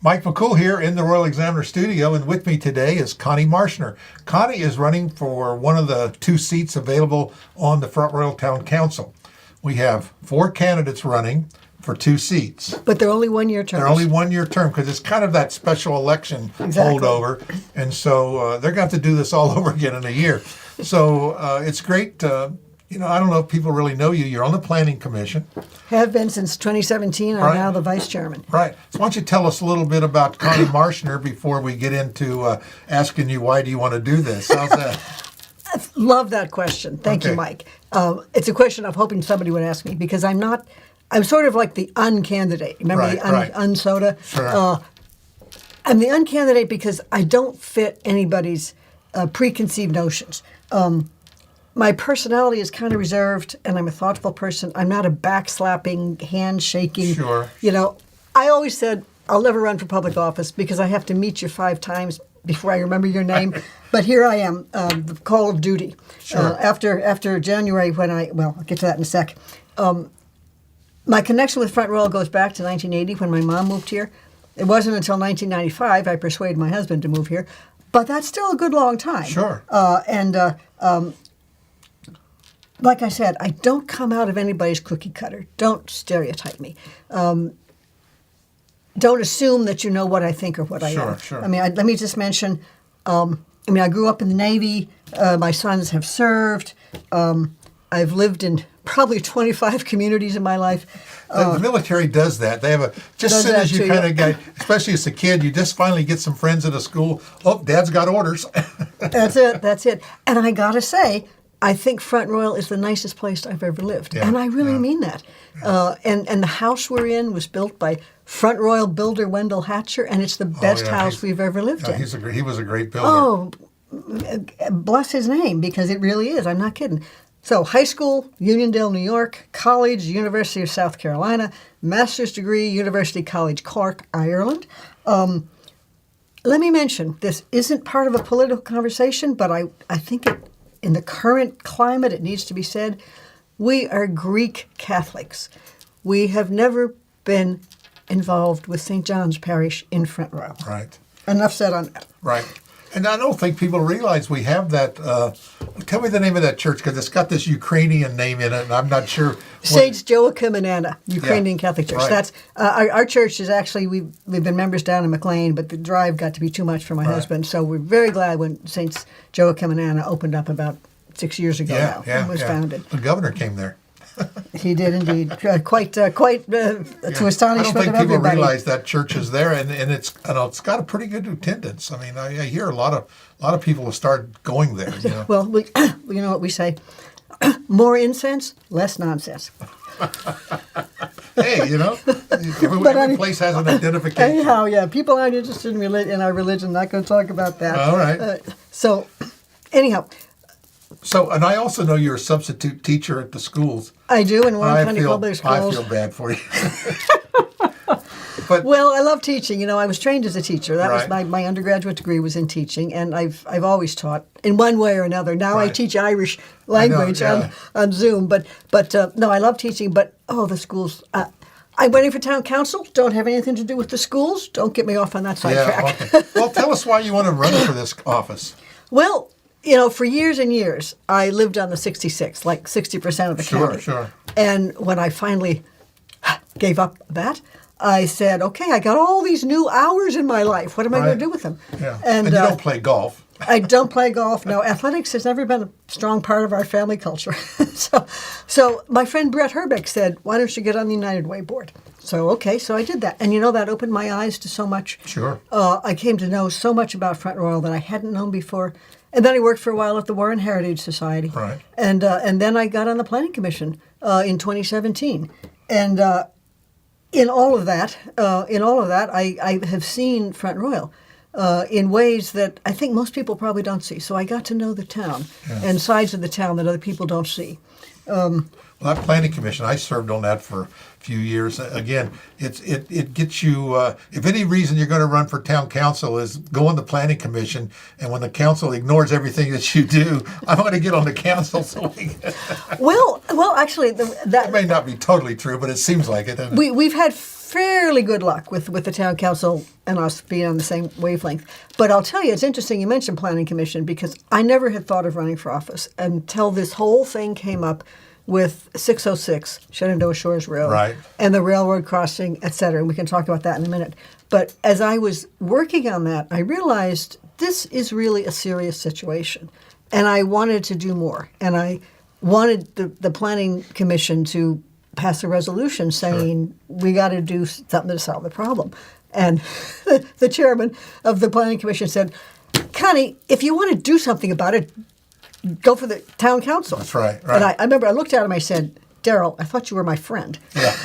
Mike McCool here in the Royal Examiner studio, and with me today is Connie Marshner. Connie is running for one of the 2 seats available on the Front Royal Town Council. We have 4 candidates running for 2 seats. But they're only 1-year terms. They're only 1-year term because it's kind of that special election holdover, and so they're going to have to do this all over again in a year. So it's great. I don't know if people really know you. You're on the Planning Commission. Have been since 2017. I'm now the vice chairman. Right. So why don't you tell us a little bit about Connie Marshner before we get into asking you why do you want to do this? How's that? I love that question. Thank you, Mike. It's a question I'm hoping somebody would ask me because I'm sort of like the uncandidate. Remember the unsoda? Sure. I'm the uncandidate because I don't fit anybody's preconceived notions. My personality is kind of reserved, and I'm a thoughtful person. I'm not a backslapping, handshaking. Sure. I always said I'll never run for public office because I have to meet you 5 times before I remember your name. But here I am, the call of duty. Sure. After January, I'll get to that in a sec. My connection with Front Royal goes back to 1980 when my mom moved here. It wasn't until 1995 I persuaded my husband to move here, but that's still a good long time. Sure. Like I said, I don't come out of anybody's cookie cutter. Don't stereotype me. Don't assume that you know what I think or what I am. Sure. Let me just mention, I grew up in the Navy. My sons have served. I've lived in probably 25 communities in my life. The military does that. They have just as soon as you kind of get, especially as a kid, you just finally get some friends at a school. Oh, Dad's got orders. That's it. And I got to say, I think Front Royal is the nicest place I've ever lived. Yeah, and I really mean that. And the house we're in was built by Front Royal builder Wendell Hatcher, and it's the best house we've ever lived in. He was a great builder. Oh, bless his name, because it really is. I'm not kidding. So high school, Uniondale, New York. College, University of South Carolina. Master's degree, University College Cork, Ireland. Let me mention, this isn't part of a political conversation, but I think in the current climate, it needs to be said, we are Greek Catholics. We have never been involved with St. John's Parish in Front Royal. Right. Enough said on that. Right. And I don't think people realize we have that. Tell me the name of that church, because it's got this Ukrainian name in it, and I'm not sure. Saints Joachim and Anna, Ukrainian Catholic Church. Right. That's our church is actually, we've been members down in McLean, but the drive got to be too much for my husband. So we're very glad when Saints Joachim and Anna opened up about 6 years ago now. It was founded. The governor came there. He did indeed, quite to astonishment I don't think of people everybody. realize that church is there, and it's got a pretty good attendance. I hear a lot of people will start going there. Well, you know what we say: more incense, less nonsense. Hey, every place has an identification. Anyhow, people aren't interested in our religion. Not going to talk about that. All right. So, anyhow. So, and I also know you're a substitute teacher at the schools. I do, in Warren County Public Schools. I feel bad for you. Well, I love teaching. I was trained as a teacher. That was my undergraduate degree was in teaching, and I've always taught in one way or another. Now I teach Irish language on Zoom, but no, I love teaching. But the schools. I'm waiting for town council. Don't have anything to do with the schools. Don't get me off on that sidetrack. Okay. Well, tell us why you want to run for this office. Well, for years and years, I lived on the 66, like 60% of the county. Sure. And when I finally gave up that, I said, okay, I got all these new hours in my life. What am I going to do with them? Yeah. And you don't play golf. I don't play golf. No, athletics has never been a strong part of our family culture. So my friend Brett Herbeck said, why don't you get on the United Way board? So I did that. And that opened my eyes to so much. Sure. I came to know so much about Front Royal that I hadn't known before. And then I worked for a while at the Warren Heritage Society. Right. And then I got on the Planning Commission in 2017. And in all of that, I have seen Front Royal in ways that I think most people probably don't see. So I got to know the town and sides of the town that other people don't see. Well, that planning commission, I served on that for a few years. Again, it gets you. If any reason you're going to run for town council is go on the planning commission, and when the council ignores everything that you do, I'm going to get on the council. So Well, actually, that may not be totally true, but it seems like it. Doesn't it? we've had fairly good luck with the town council and us being on the same wavelength. But I'll tell you, it's interesting you mentioned planning commission because I never had thought of running for office until this whole thing came up with 606 Shenandoah Shores Road Right. and the railroad crossing, et cetera. And we can talk about that in a minute. But as I was working on that, I realized this is really a serious situation. And I wanted to do more. And I wanted the planning commission to pass a resolution saying we got to do something to solve the problem. And the chairman of the planning commission said, Connie, if you want to do something about it, go for the town council. That's right. And I remember I looked at him, I said, Daryl, I thought you were my friend. Yeah.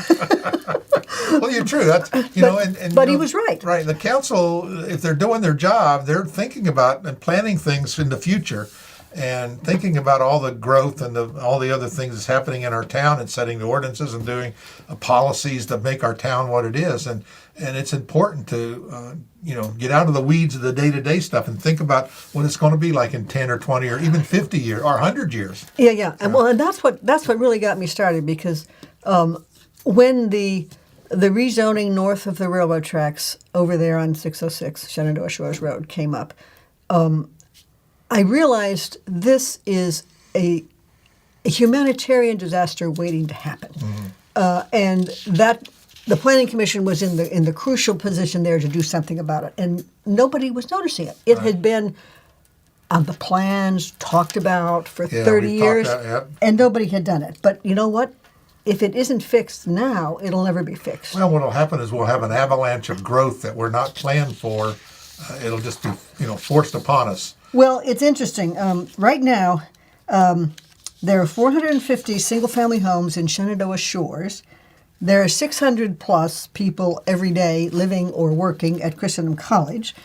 Well, you're true. That's But he was right. Right. The council, if they're doing their job, they're thinking about and planning things in the future, and thinking about all the growth and all the other things that's happening in our town, and setting the ordinances and doing policies to make our town what it is. And it's important to get out of the weeds of the day-to-day stuff and think about what it's going to be like in 10 or 20 or even 50 years or 100 years. Yeah. And that's what really got me started because when the rezoning north of the railroad tracks over there on 606 Shenandoah Shores Road came up, I realized this is a humanitarian disaster waiting to happen, and that the planning commission was in the crucial position there to do something about it, and nobody was noticing it. It had been on the plans, talked about for 30 years, and nobody had done it. But you know what? If it isn't fixed now, it'll never be fixed. Well, what'll happen is we'll have an avalanche of growth that we're not planned for. It'll just be forced upon us. Well, it's interesting. Right now, there are 450 single-family homes in Shenandoah Shores. There are 600 plus people every day living or working at Christendom College,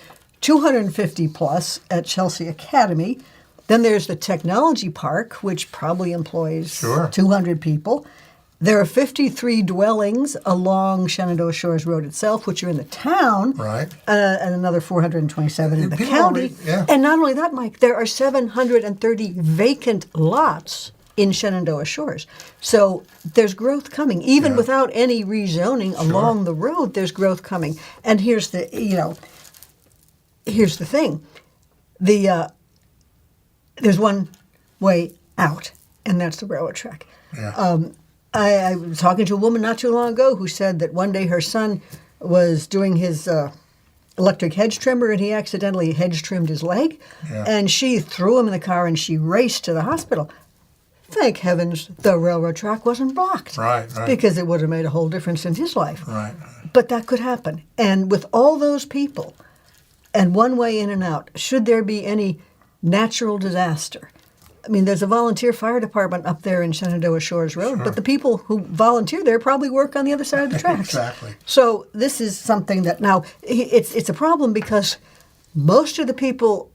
250 plus at Chelsea Academy. Then there's the Technology Park, which probably employs 200 people. There are 53 dwellings along Shenandoah Shores Road itself, which are in the town, right? And another 427 in the county. And not only that, Mike, there are 730 vacant lots in Shenandoah Shores. So there's growth coming. Even without any rezoning along the road, there's growth coming. And here's the thing. There's one way out, and that's the railroad track. Yeah. I was talking to a woman not too long ago who said that one day her son was doing his electric hedge trimmer and he accidentally hedge trimmed his leg. Yeah. And she threw him in the car and she raced to the hospital. Thank heavens the railroad track wasn't blocked. Right. Because it would have made a whole difference in his life. Right. But that could happen. And with all those people and one way in and out, should there be any natural disaster, I mean, there's a volunteer fire department up there in Shenandoah Shores Road, but the people who volunteer there probably work on the other side of the tracks. Exactly. So this is something that now it's a problem because most of the people,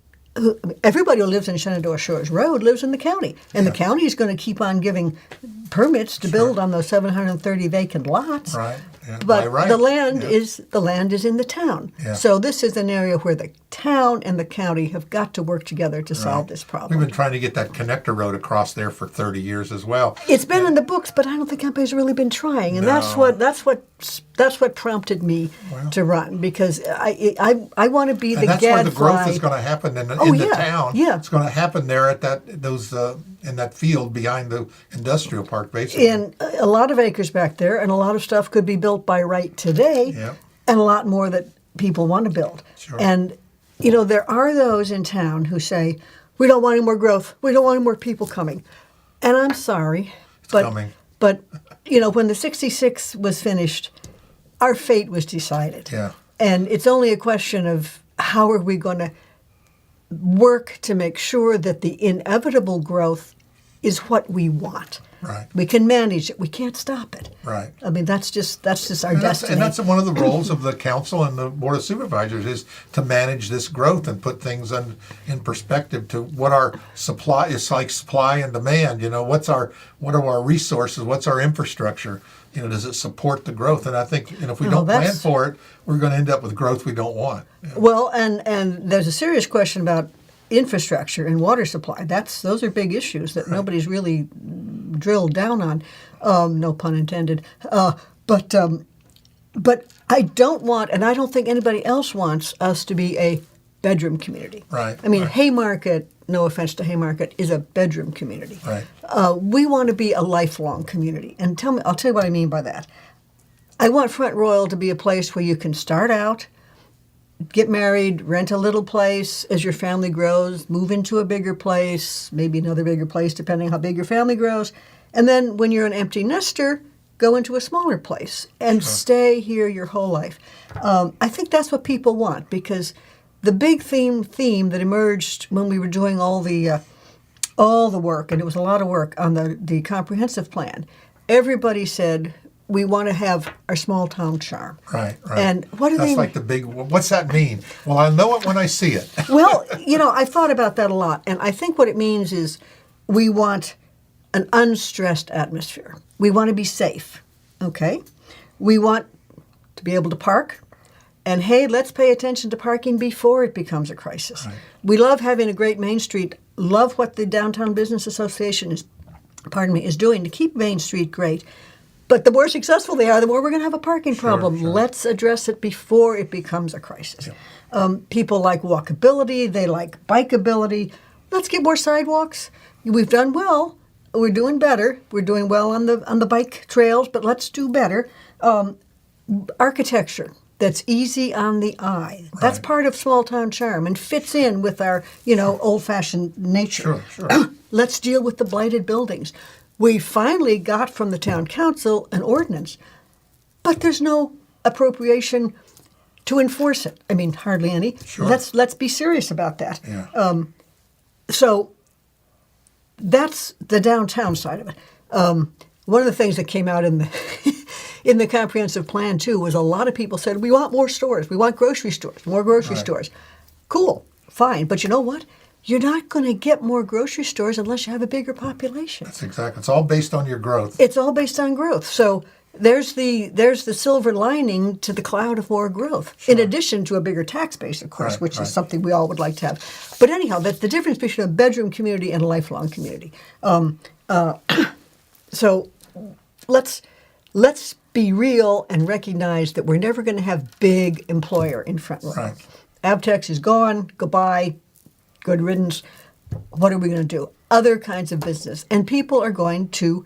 everybody who lives in Shenandoah Shores Road lives in the county, and the county is going to keep on giving permits to build on those 730 vacant lots. Right. Yeah. But the land is in the town. Yeah. So this is an area where the town and the county have got to work together to solve this problem. We've been trying to get that connector road across there for 30 years as well. It's been in the books, but I don't think anybody's really been trying, and that's what prompted me to run, because I want to be the gadfly. That's where the growth is going to happen in the town. Yeah. It's going to happen there at in that field behind the industrial park, basically. And a lot of acres back there, and a lot of stuff could be built by right today, and a lot more that people want to build. Sure. And, there are those in town who say, we don't want any more growth. We don't want any more people coming. And I'm sorry, but when the 66 was finished, our fate was decided. Yeah. And it's only a question of how are we going to work to make sure that the inevitable growth is what we want. Right. We can manage it. We can't stop it. Right. I mean, that's just our And destiny. that's one of the roles of the council and the board of supervisors is to manage this growth and put things in perspective to what our supply is, like supply and demand. What are our resources? What's our infrastructure? Does it support the growth? And I think if we don't plan for it, we're going to end up with growth we don't want. Well, and there's a serious question about infrastructure and water supply. Those are big issues that nobody's really drilled down on. No pun intended. But I don't want, and I don't think anybody else wants us to be a bedroom community. Right. I mean, right. Haymarket, no offense to Haymarket, is a bedroom community. Right. We want to be a lifelong community. And I'll tell you what I mean by that. I want Front Royal to be a place where you can start out, get married, rent a little place as your family grows, move into a bigger place, maybe another bigger place depending how big your family grows. And then when you're an empty nester, go into a smaller place and stay here your whole life. I think that's what people want, because the big theme that emerged when we were doing all the work, and it was a lot of work on the comprehensive plan, everybody said, we want to have our small town charm. Right. And what do That's they... like the big, what's that mean? Well, I know it when I see it. Well, I thought about that a lot, and I think what it means is we want an unstressed atmosphere. We want to be safe, okay? We want to be able to park, and hey, let's pay attention to parking before it becomes a crisis. Right. We love having a great Main Street, love what the Downtown Business Association is doing to keep Main Street great. But the more successful they are, the more we're going to have a parking problem. Sure. Let's address it before it becomes a crisis. Yeah. People like walkability. They like bikeability. Let's get more sidewalks. We've done well. We're doing better. We're doing well on the bike trails, but let's do better. Architecture that's easy on the eye. Right. That's part of small town charm and fits in with our, old-fashioned nature. Sure. Let's deal with the blighted buildings. We finally got from the town council an ordinance, but there's no appropriation to enforce it. I mean, hardly any. Sure. Let's be serious about that. Yeah. So that's the downtown side of it. One of the things that came out in the in the comprehensive plan too was a lot of people said we want more stores, we want grocery stores, more grocery stores. Cool, fine, but you know what? You're not going to get more grocery stores unless you have a bigger population. That's exactly. It's all based on your growth. It's all based on growth. So there's the silver lining to the cloud of more growth, in addition to a bigger tax base, of course, which is something we all would like to have. But anyhow, that's the difference between a bedroom community and a lifelong community. So let's be real and recognize that we're never going to have big employer in Front Royal. Right. Avtex is gone. Goodbye. Good riddance. What are we going to do? Other kinds of business. And people are going to,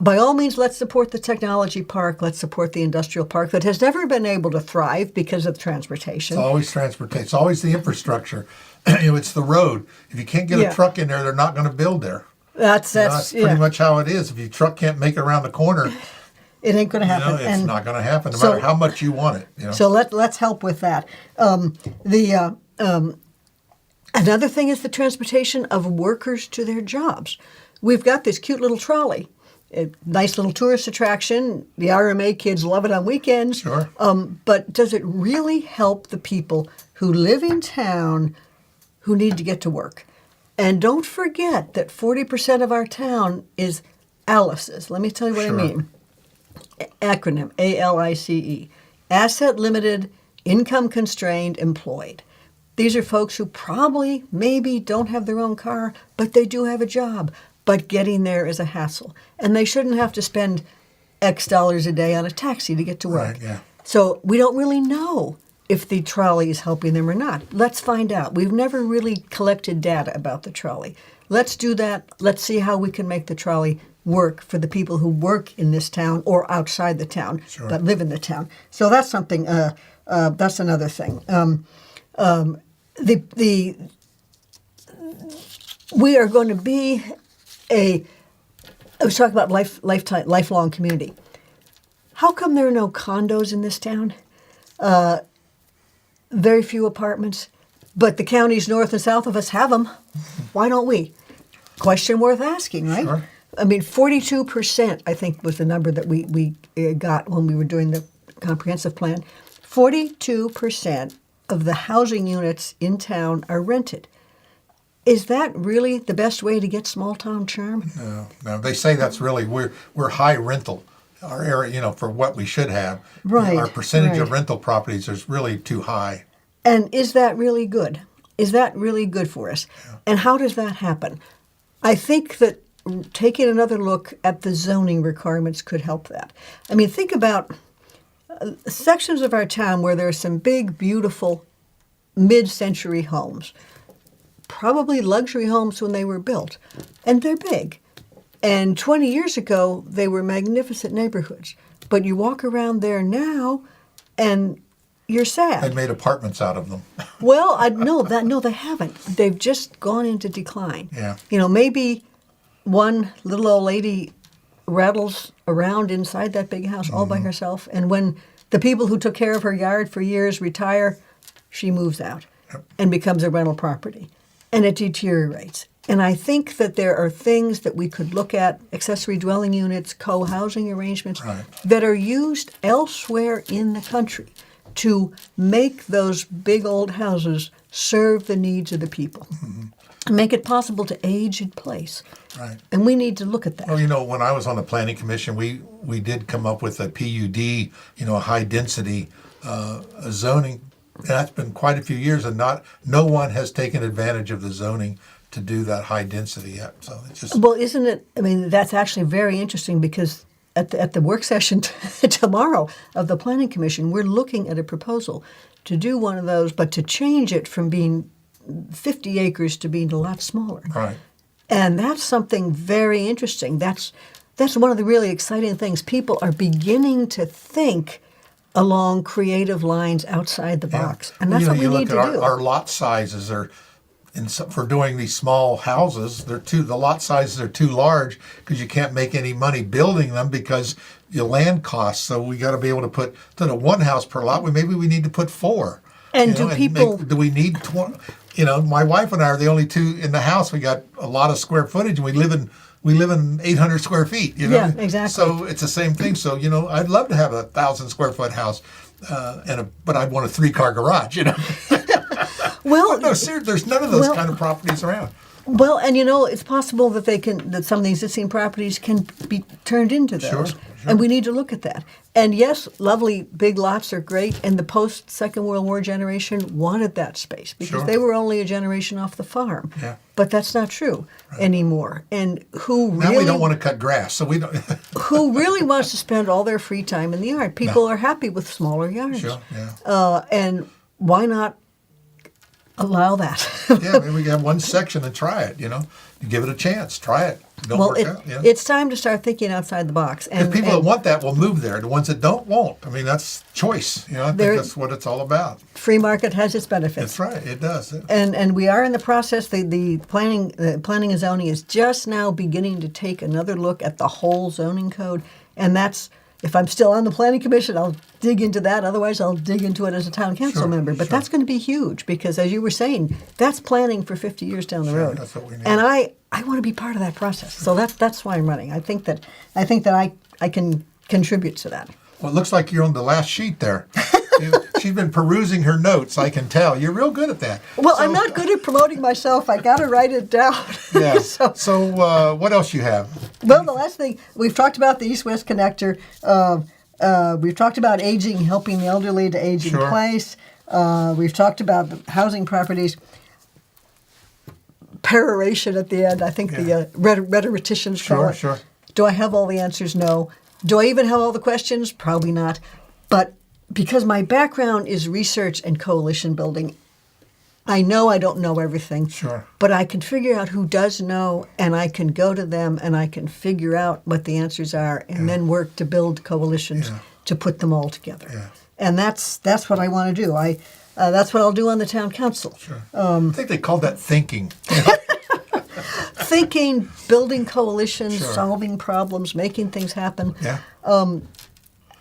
by all means, let's support the technology park. Let's support the industrial park that has never been able to thrive because of transportation. It's always transportation. It's always the infrastructure. It's the road. If you can't get a truck in there, they're not going to build there. That's pretty much how it is. If your truck can't make it around the corner, it ain't going to happen. It's not going to happen, no matter how much you want it. So let's help with that. Another thing is the transportation of workers to their jobs. We've got this cute little trolley, a nice little tourist attraction. The RMA kids love it on weekends. Sure. But does it really help the people who live in town who need to get to work? And don't forget that 40% of our town is ALICEs. Let me tell you what I mean. Acronym, ALICE. Asset Limited, Income Constrained, Employed. These are folks who probably, maybe don't have their own car, but they do have a job. But getting there is a hassle. And they shouldn't have to spend X dollars a day on a taxi to get to work. Right, yeah. So we don't really know if the trolley is helping them or not. Let's find out. We've never really collected data about the trolley. Let's do that. Let's see how we can make the trolley work for the people who work in this town or outside the town, but live in the town. So that's something, that's another thing. We are going to be I was talking about lifelong community. How come there are no condos in this town? Very few apartments, but the counties north and south of us have them. Why don't we? Question worth asking, right? Sure. I mean, 42%, I think, was the number that we got when we were doing the comprehensive plan. 42% of the housing units in town are rented. Is that really the best way to get small town charm? No, they say that's really we're high rental. Our area, for what we should have. Right. Our percentage of right. rental properties is really too high. And is that really good? Is that really good for us? Yeah. And how does that happen? I think that taking another look at the zoning requirements could help that. I mean, think about sections of our town where there are some big, beautiful mid-century homes, probably luxury homes when they were built, and they're big. And 20 years ago, they were magnificent neighborhoods. But you walk around there now, and you're sad. They made apartments out of them. Well, no, they haven't. They've just gone into decline. Yeah. Maybe one little old lady rattles around inside that big house all by herself, and when the people who took care of her yard for years retire, she moves out and becomes a rental property, and it deteriorates. And I think that there are things that we could look at, accessory dwelling units, co-housing arrangements, Right. that are used elsewhere in the country to make those big old houses serve the needs of the people. And make it possible to age in place. Right. And we need to look at that. Well, when I was on the planning commission, we did come up with a PUD, a high density zoning. And that's been quite a few years, and no one has taken advantage of the zoning to do that high density yet. So it's just Well, isn't it? I mean, that's actually very interesting because at the work session tomorrow of the Planning Commission, we're looking at a proposal to do one of those, but to change it from being 50 acres to being a lot smaller. right. And that's something very interesting. That's one of the really exciting things. People are beginning to think along creative lines outside the box, and that's what we you need look to at do. our lot sizes are. For doing these small houses, the lot sizes are too large because you can't make any money building them because your land costs. So we got to be able to put instead of one house per lot, maybe we need to put 4. And do people? Do we need 20? My wife and I are the only two in the house. We got a lot of square footage, and we live in 800 square feet. Yeah, exactly. So it's the same thing. So I'd love to have a 1,000 square foot house, but I'd want a 3-car garage. Well, No, seriously, there's none of those kind of properties around. Well, and it's possible that some of the existing properties can be turned into those. Sure. And we need to look at that. And yes, lovely big lots are great, and the post-Second World War generation wanted that space because Sure. they were only a generation off the farm. Yeah. But that's not true anymore. And Now we don't want to cut grass, so we don't. who really wants to spend all their free time in the yard? People are happy with smaller yards. Sure, yeah. And why not allow that? Yeah, maybe we can have one section and try it, You give it a chance, try it. Don't Well, work out. it's time to start thinking outside the box. And The people that want that will move there. The ones that don't won't. I mean, that's choice. I think that's what it's all about. free market has its benefits. That's right. It does. And we are in the process. The planning and zoning is just now beginning to take another look at the whole zoning code. And that's, if I'm still on the planning commission, I'll dig into that. Otherwise, I'll dig into it as a town council member. But that's going to be huge because, as you were saying, that's planning for 50 years down the road. That's what we need. And I want to be part of that process. So that's why I'm running. I think that I can contribute to that. Well, it looks like you're on the last sheet there. She's been perusing her notes, I can tell. You're real good at that. Well, I'm not good at promoting myself. I got to write it down. Yeah. So what else you have? Well, the last thing, we've talked about the East-West Connector. We've talked about aging, helping the elderly to age in place. We've talked about the housing properties. Peroration at the end, I think the rhetoricians call it. Sure. Do I have all the answers? No. Do I even have all the questions? Probably not. But because my background is research and coalition building, I know I don't know everything. Sure. But I can figure out who does know, and I can go to them, and I can figure out what the answers are, and then work to build coalitions to put them all together. Yeah. And that's what I want to do. That's what I'll do on the town council. Sure. I think they call that thinking. Thinking, building coalitions, Sure. solving problems, making things happen. Yeah.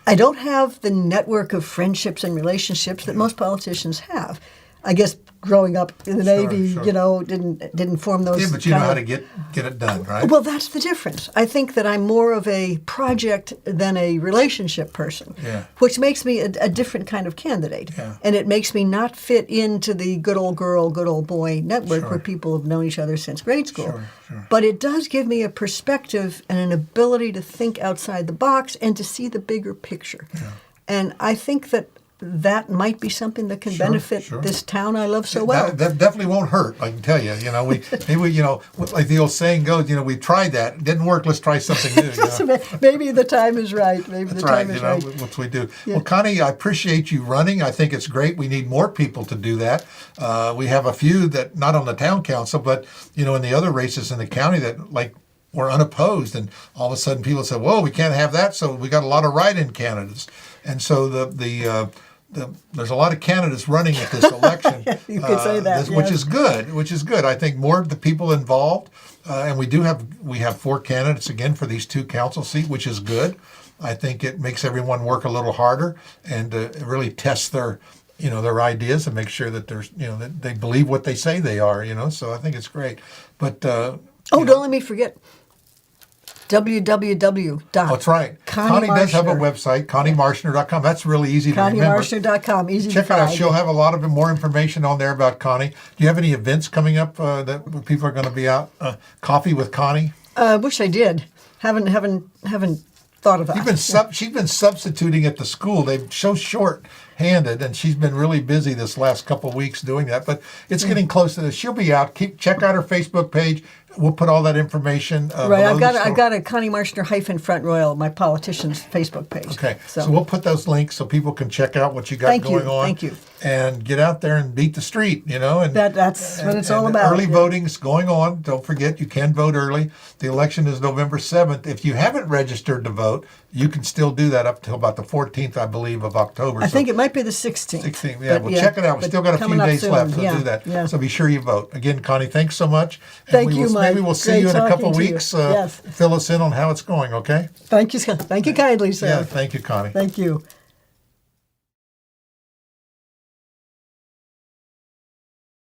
I don't have the network of friendships and relationships that most politicians have. I guess growing up in the Sure, Navy, sure. you know, didn't form those. Yeah, but you know kind how of- to get it done, right? Well, that's the difference. I think that I'm more of a project than a relationship person, Yeah. which makes me a different kind of candidate. Yeah. And it makes me not fit into the good old girl, good old boy network Sure. where people have known each other since grade school. Sure, sure. But it does give me a perspective and an ability to think outside the box and to see the bigger picture. And I think that might be something that can Sure, benefit sure. this town I love so well. That definitely won't hurt. I can tell you. You know, maybe you know, like the old saying goes. You know, we tried that, it didn't work. Let's try something new. You know? Maybe the time is right. Maybe That's the right. time is You know, right. what we do. Well, Connie, I appreciate you running. I think it's great. We need more people to do that. We have a few that not on the town council, but you know, in the other races in the county that like were unopposed, and all of a sudden people said, "Whoa, we can't have that." So we got a lot of write-in candidates, and so there's a lot of candidates running at this election. You could say that, which yes. is good. Which is good. I think more of the people involved, and we have 4 candidates again for these 2 council seats, which is good. I think it makes everyone work a little harder and really test their their ideas and make sure that there's that they believe what they say they are. So I think it's great. But Oh, don't let me forget. www. oh, that's right. Connie does have a website, ConnieMarshner.com. That's really easy to remember. ConnieMarshner.com. Easy Check to it out. find. She'll have a lot of more information on there about Connie. Do you have any events coming up that people are going to be out? Coffee with Connie? I wish I did. Haven't thought of that. She's been substituting at the school. They're so short-handed, and she's been really busy this last couple of weeks doing that. But it's getting close to this. She'll be out. Check out her Facebook page. We'll put all that information. Right, below the I've got a Connie Marshner -Front Royal, my politician's Facebook page. Okay, so we'll put those links so people can check out what you got going on. Thank you. And get out there and beat the street, And That's what it's all and about. Early yeah. voting's going on. Don't forget, you can vote early. The election is November 7th. If you haven't registered to vote, you can still do that up till about the 14th, I believe, of October. I think it might be the 16th. 16th. Yeah, but well, check it out. We but still got a few coming up days soon. left, so Yeah, do that. yeah. So be sure you vote. Again, Connie, thanks so much. And Thank you, Mike. Maybe we'll see Great you in a couple talking to you. weeks. Yes. Fill us in on how it's going, okay? Thank you kindly, sir. Yeah, thank you, Connie. Thank you.